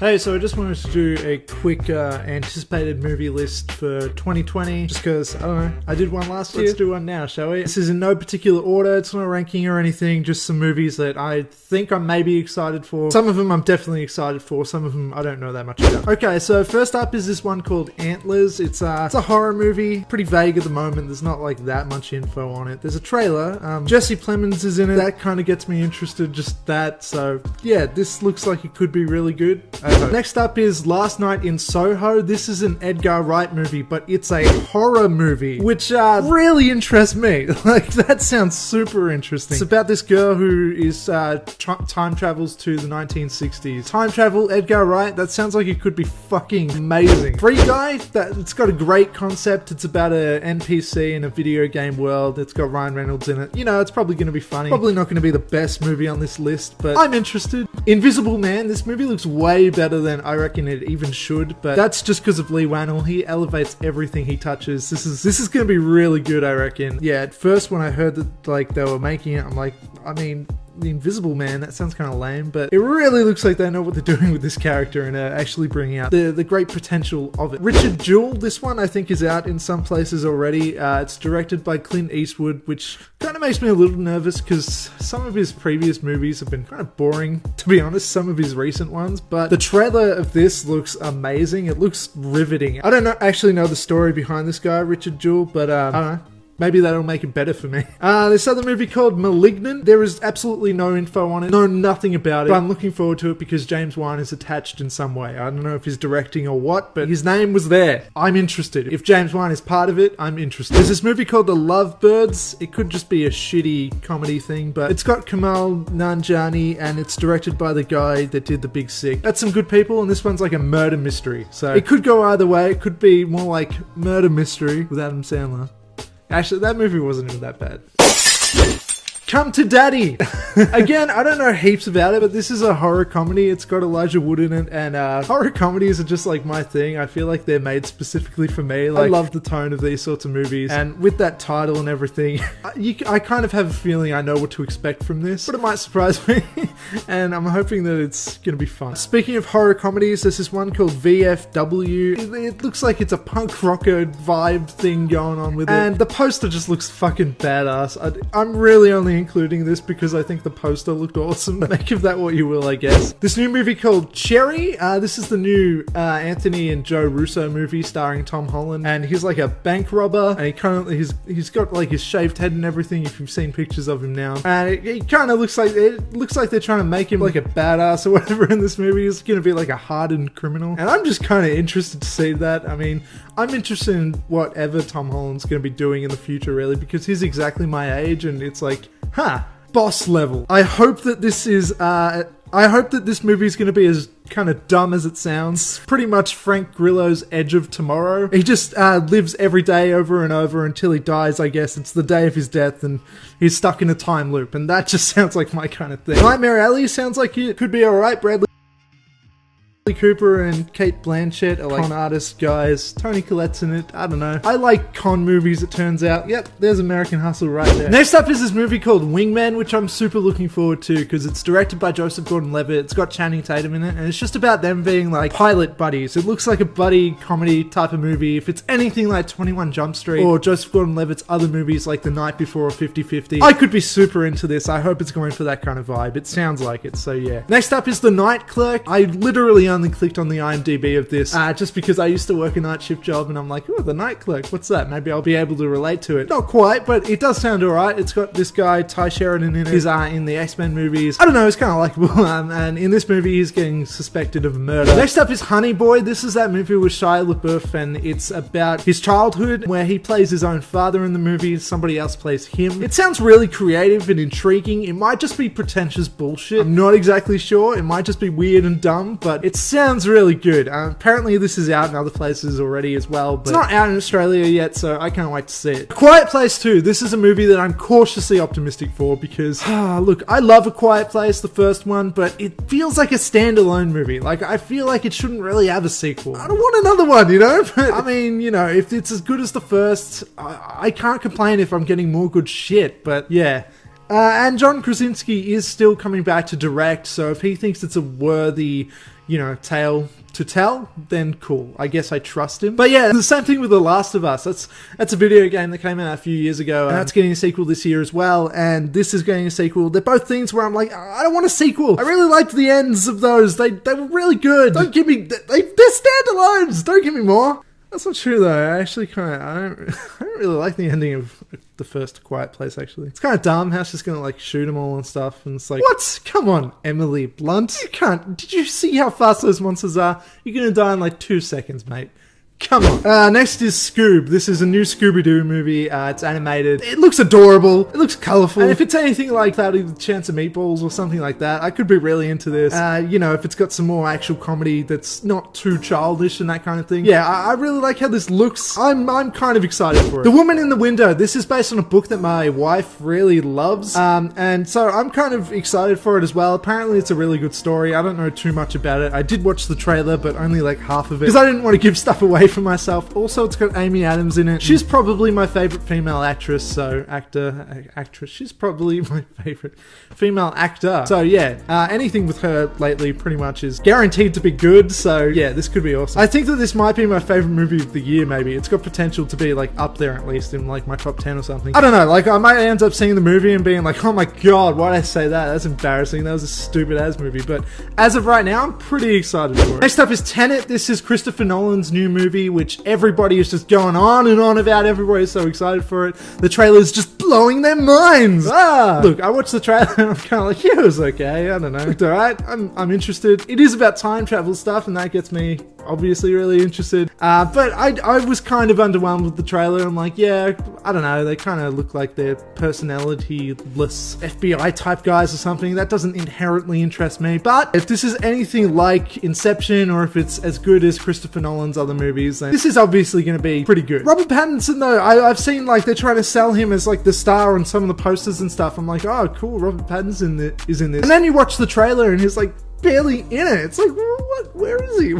Hey, so I just wanted to do a quick anticipated movie list for 2020, just because, I don't know, I did one last year. Let's do one now, shall we? This is in no particular order, it's not a ranking or anything, just some movies that I think I'm maybe excited for. Some of them I'm definitely excited for, some of them I don't know that much about. Okay, so first up is this one called Antlers. It's a horror movie, pretty vague at the moment, there's not like that much info on it. There's a trailer, Jesse Plemons is in it, that kind of gets me interested, just that, so yeah, this looks like it could be really good. Next up is Last Night in Soho. This is an Edgar Wright movie, but it's a horror movie, which really interests me. Like, that sounds super interesting. It's about this girl who is time travels to the 1960s. Time travel, Edgar Wright, that sounds like it could be fucking amazing. Free Guy, it's got a great concept. It's about an NPC in a video game world. It's got Ryan Reynolds in it. You know, it's probably going to be funny. Probably not going to be the best movie on this list, but I'm interested. Invisible Man, this movie looks way better than I reckon it even should, but that's just because of Lee Wannell. He elevates everything he touches. This is going to be really good, I reckon. Yeah, at first when I heard that like they were making it, I'm like, I mean, The Invisible Man, that sounds kind of lame, but it really looks like they know what they're doing with this character and actually bringing out the great potential of it. Richard Jewell, this one I think is out in some places already. It's directed by Clint Eastwood, which kind of makes me a little nervous because some of his previous movies have been kind of boring, to be honest, some of his recent ones, but the trailer of this looks amazing. It looks riveting. I don't actually know the story behind this guy, Richard Jewell, but I don't know. Maybe that'll make it better for me. This other movie called Malignant. There is absolutely no info on it. Know nothing about it. But I'm looking forward to it because James Wan is attached in some way. I don't know if he's directing or what, but his name was there. I'm interested. If James Wan is part of it, I'm interested. There's this movie called The Lovebirds. It could just be a shitty comedy thing, but it's got Kamal Nanjiani and it's directed by the guy that did The Big Sick. That's some good people, and this one's like a murder mystery. So it could go either way. It could be more like murder mystery with Adam Sandler. Actually, that movie wasn't even that bad. Come to Daddy! Again, I don't know heaps about it, but this is a horror comedy. It's got Elijah Wood in it, and horror comedies are just like my thing. I feel like they're made specifically for me. Like, I love the tone of these sorts of movies, and with that title and everything, I kind of have a feeling I know what to expect from this, but it might surprise me, and I'm hoping that it's gonna be fun. Speaking of horror comedies, there's this one called VFW. It looks like it's a punk rocker vibe thing going on with it, and the poster just looks fucking badass. I'm really only including this because I think the poster looked awesome. Make of that what you will, I guess. This new movie called Cherry. This is the new Anthony and Joe Russo movie starring Tom Holland, and he's like a bank robber, and he's got like his shaved head and everything. If you've seen pictures of him now, and it kind of looks like they're trying to make him like a badass or whatever in this movie. He's gonna be like a hardened criminal, and I'm just kind of interested to see that. I mean, I'm interested in whatever Tom Holland's gonna be doing in the future, really, because he's exactly my age, and it's like, boss level. I hope that this movie is going to be as kind of dumb as it sounds. Pretty much Frank Grillo's Edge of Tomorrow. He just lives every day over and over until he dies, I guess. It's the day of his death and he's stuck in a time loop, and that just sounds like my kind of thing. Nightmare Alley sounds like it could be alright. Bradley Cooper and Kate Blanchett are like con artist guys. Toni Collette's in it. I don't know. I like con movies, it turns out. Yep, there's American Hustle right there. Next up is this movie called Wingman, which I'm super looking forward to because it's directed by Joseph Gordon-Levitt. It's got Channing Tatum in it, and it's just about them being like pilot buddies. It looks like a buddy comedy type of movie. If it's anything like 21 Jump Street or Joseph Gordon-Levitt's other movies like The Night Before or 50-50, I could be super into this. I hope it's going for that kind of vibe. It sounds like it, so yeah. Next up is The Night Clerk. I literally only clicked on the IMDb of this just because I used to work a night shift job, and I'm like, oh, The Night Clerk, what's that? Maybe I'll be able to relate to it. Not quite, but it does sound alright. It's got this guy Ty Sheridan in it. He's in the X-Men movies. I don't know, it's kind of likable, and in this movie he's getting suspected of murder. Next up is Honey Boy. This is that movie with Shia LaBeouf, and it's about his childhood where he plays his own father in the movie. Somebody else plays him. It sounds really creative and intriguing. It might just be pretentious bullshit. I'm not exactly sure. It might just be weird and dumb, but it sounds really good. Apparently this is out in other places already as well, but it's not out in Australia yet, so I can't wait to see it. A Quiet Place 2. This is a movie that I'm cautiously optimistic for because, look, I love A Quiet Place, the first one, but it feels like a standalone movie. Like, I feel like it shouldn't really have a sequel. I don't want another one, you know? But, I mean, you know, if it's as good as the first, I can't complain if I'm getting more good shit, but yeah. And John Krasinski is still coming back to direct, so if he thinks it's a worthy, tale to tell, then cool. I guess I trust him. But yeah, the same thing with The Last of Us. That's a video game that came out a few years ago, and that's getting a sequel this year as well, and this is getting a sequel. They're both things where I'm like, I don't want a sequel. I really liked the ends of those. They were really good. Don't give me... They're standalones! Don't give me more! That's not true though. I actually I don't really like the ending of the first Quiet Place, actually. It's kind of dumb how she's gonna shoot them all and stuff, and it's like, what? Come on, Emily Blunt. You can't... Did you see how fast those monsters are? You're gonna die in 2 seconds, mate. Come on. Next is Scoob. This is a new Scooby-Doo movie. It's animated. It looks adorable. It looks colourful. And if it's anything like that, The Chance of Meatballs or something like that, I could be really into this. If it's got some more actual comedy that's not too childish and that kind of thing. Yeah, I really like how this looks. I'm kind of excited for it. The Woman in the Window. This is based on a book that my wife really loves. And so I'm kind of excited for it as well. Apparently it's a really good story. I don't know too much about it. I did watch the trailer, but only half of it, because I didn't want to give stuff away for myself. Also, it's got Amy Adams in it. She's probably my favorite female actress, actress. She's probably my favorite female actor. So yeah, anything with her lately pretty much is guaranteed to be good. So yeah, this could be awesome. I think that this might be my favorite movie of the year, maybe. It's got potential to be up there at least in my top 10 or something. I don't know, I might end up seeing the movie and being like, oh my god, why'd I say that? That's embarrassing. That was a stupid ass movie. But as of right now, I'm pretty excited for it. Next up is Tenet. This is Christopher Nolan's new movie, which everybody is just going on and on about. Everybody is so excited for it. The trailer's just blowing their minds. Look, I watched the trailer and I'm kind of like, yeah, it was okay. I don't know. It's alright. I'm interested. It is about time travel stuff, and that gets me obviously really interested. But I was kind of underwhelmed with the trailer. I'm like, yeah, I don't know. They kind of look like they're personality-less FBI type guys or something. That doesn't inherently interest me. But if this is anything like Inception, or if it's as good as Christopher Nolan's other movies, then this is obviously going to be pretty good. Robert Pattinson, though, I've seen they're trying to sell him as the star on some of the posters and stuff. I'm like, oh, cool, Robert Pattinson is in this. And then you watch the trailer and he's barely in it. It's what? Where is he?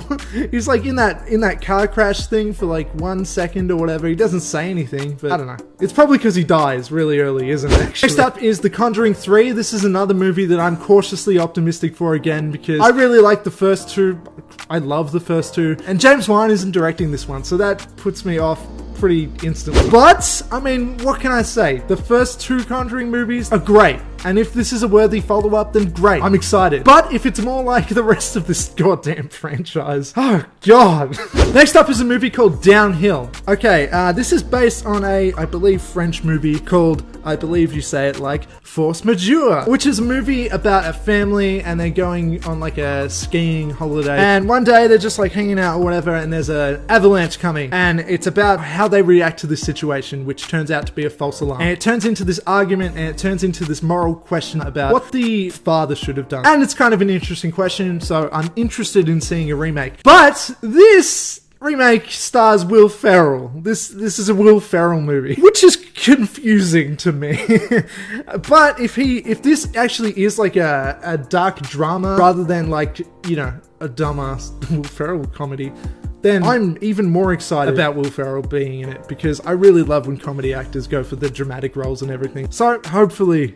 He's in that car crash thing for 1 second or whatever. He doesn't say anything, but I don't know. It's probably because he dies really early, isn't it, actually? Next up is The Conjuring 3. This is another movie that I'm cautiously optimistic for again, because I really like the first two. I love the first two. And James Wan isn't directing this one, so that puts me off pretty instantly. But, I mean, what can I say? The first two Conjuring movies are great. And if this is a worthy follow-up, then great. I'm excited. But if it's more like the rest of this goddamn franchise, oh god. Next up is a movie called Downhill. Okay, this is based on I believe, French movie called, I believe you say it Force Majeure, which is a movie about a family and they're going on a skiing holiday. And one day they're just hanging out or whatever, and there's an avalanche coming. And it's about how they react to this situation, which turns out to be a false alarm. And it turns into this argument, and it turns into this moral question about what the father should have done. And it's kind of an interesting question, so I'm interested in seeing a remake. But this remake stars Will Ferrell. This is a Will Ferrell movie, which is confusing to me. But if this actually is a dark drama rather than a dumbass Will Ferrell comedy, then I'm even more excited about Will Ferrell being in it, because I really love when comedy actors go for the dramatic roles and everything. So hopefully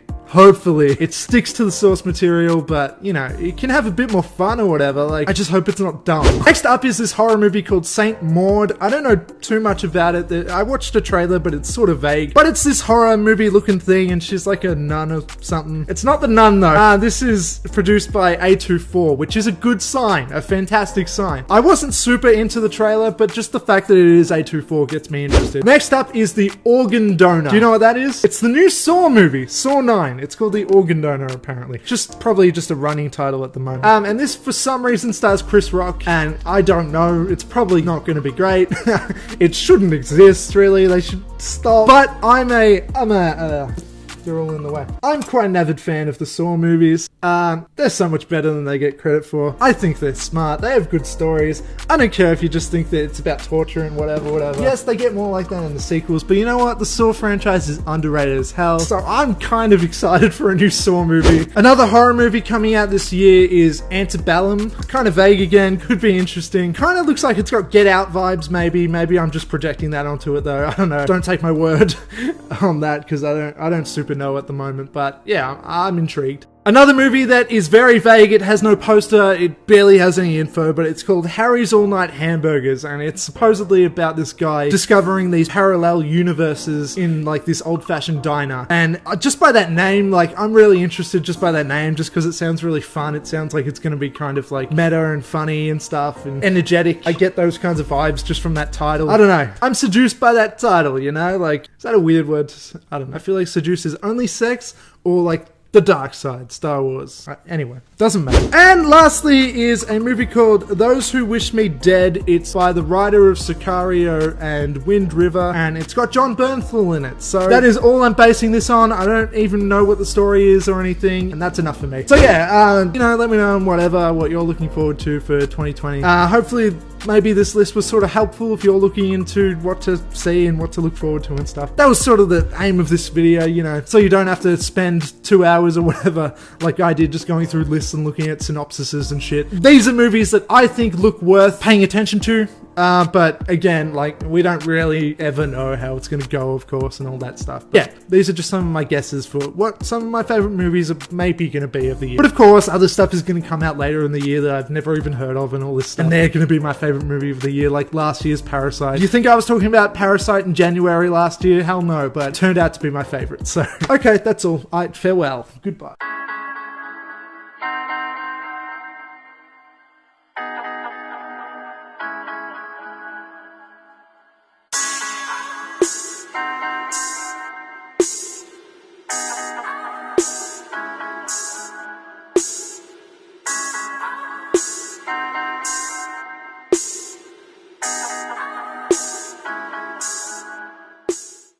it sticks to the source material, but it can have a bit more fun or whatever. I just hope it's not dumb. Next up is this horror movie called Saint Maud. I don't know too much about it. I watched a trailer, but it's sort of vague. But it's this horror movie looking thing, and she's a nun or something. It's not the Nun though. This is produced by A24, which is a good sign, a fantastic sign. I wasn't super into the trailer, but just the fact that it is A24 gets me interested. Next up is The Organ Donor. Do you know what that is? It's the new Saw movie, Saw 9. It's called The Organ Donor, apparently. Probably just a running title at the moment. And this, for some reason, stars Chris Rock, and I don't know. It's probably not going to be great. It shouldn't exist, really. They should stop. But they're all in the way. I'm quite an avid fan of the Saw movies. They're so much better than they get credit for. I think they're smart. They have good stories. I don't care if you just think that it's about torture and whatever. Yes, they get more like that in the sequels, but you know what? The Saw franchise is underrated as hell. So I'm kind of excited for a new Saw movie. Another horror movie coming out this year is Antebellum. Kind of vague again. Could be interesting. Kind of looks like it's got Get Out vibes, maybe. Maybe I'm just projecting that onto it though. I don't know. Don't take my word on that, because I don't super even know at the moment, but yeah, I'm intrigued. Another movie that is very vague, it has no poster, it barely has any info, but it's called Harry's All Night Hamburgers, and it's supposedly about this guy discovering these parallel universes in like this old-fashioned diner. And just by that name, like, I'm really interested just by that name, just because it sounds really fun. It sounds like it's going to be kind of like meta and funny and stuff and energetic. I get those kinds of vibes just from that title. I don't know. I'm seduced by that title, you know? Like, is that a weird word? I don't know. I feel like seduced is only sex or like the dark side, Star Wars. Anyway, doesn't matter. And lastly is a movie called Those Who Wish Me Dead. It's by the writer of Sicario and Wind River, and it's got Jon Bernthal in it. So that is all I'm basing this on. I don't even know what the story is or anything, and that's enough for me. So yeah, you know, let me know what you're looking forward to for 2020. Hopefully, maybe this list was sort of helpful if you're looking into what to see and what to look forward to and stuff. That was sort of the aim of this video, you know, so you don't have to spend 2 hours or whatever like I did just going through lists and looking at synopsises and shit. These are movies that I think look worth paying attention to. But again, like, we don't really ever know how it's going to go, of course, and all that stuff. But yeah, these are just some of my guesses for what some of my favorite movies are maybe going to be of the year. But of course, other stuff is going to come out later in the year that I've never even heard of and all this stuff. And they're going to be my favorite movie of the year, like last year's Parasite. You think I was talking about Parasite in January last year? Hell no, but it turned out to be my favorite. So, okay, that's all. Farewell. Goodbye.